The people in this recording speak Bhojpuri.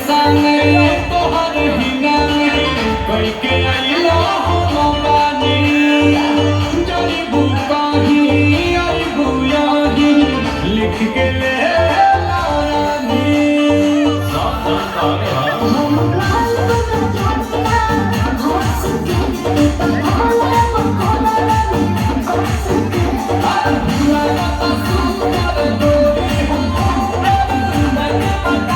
संगे तोहर हिना कई के आइला हम बानी जरी बुकाही आई बुयाही लिख के ले लानी